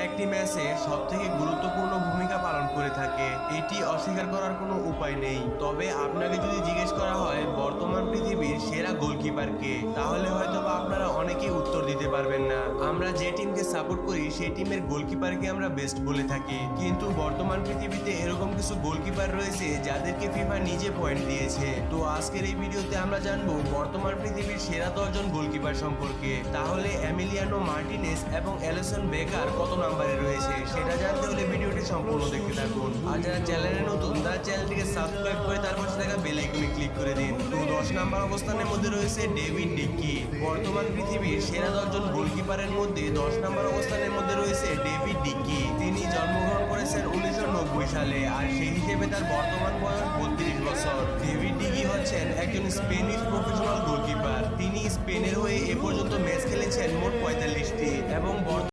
একটি ম্যাচে সবথেকে গুরুত্বপূর্ণ ভূমিকা পালন করে থাকে, এটি অস্বীকার করার কোনো উপায় নেই। তবে আপনাকে যদি জিজ্ঞেস করা হয় বর্তমান পৃথিবীর সেরা গোলকিপার কে, তাহলে হয়তোবা আপনারা অনেকেই উত্তর দিতে পারবেন না। আমরা যে টিমকে সাপোর্ট করি সেই টিমের গোলকিপারকে আমরা বেস্ট বলে থাকি, কিন্তু বর্তমান পৃথিবীতে এরকম কিছু গোলকিপার রয়েছে যাদেরকে ফিফা নিজে পয়েন্ট দিয়েছে। তো আজকের এই ভিডিওতে আমরা জানবো বর্তমান পৃথিবীর সেরা 10 জন গোলকিপার সম্পর্কে। তাহলে এমিলিয়ানো মার্টিনেজ এবং অ্যালিসন বেকার কত নম্বরে রয়েছে সেটা জানতে হলে ভিডিওটি সম্পূর্ণ দেখতে থাকুন। আর যারা চ্যানেলে নতুন তারা চ্যানেলটিকে সাবস্ক্রাইব করে তার পাশে থাকা বেল আইকনে ক্লিক করে দিন। তো 10 নম্বর অবস্থানের মধ্যে রয়েছে ডেভিড ডিকি। বর্তমান পৃথিবীর সেরা 10 জন গোলকিপারের মধ্যে 10 নম্বর অবস্থানের মধ্যে রয়েছে ডেভিড ডিকি। তিনি জন্মগ্রহণ করেছেন 1990 সালে, আর সেই হিসেবে তার বর্তমান বয়স 32 বছর। ডেভিড ডিকি হচ্ছেন একজন স্পেনিশ প্রফেশনাল গোলকিপার। তিনি স্পেনের হয়ে এ পর্যন্ত ম্যাচ খেলেছেন মোট 45টি এবং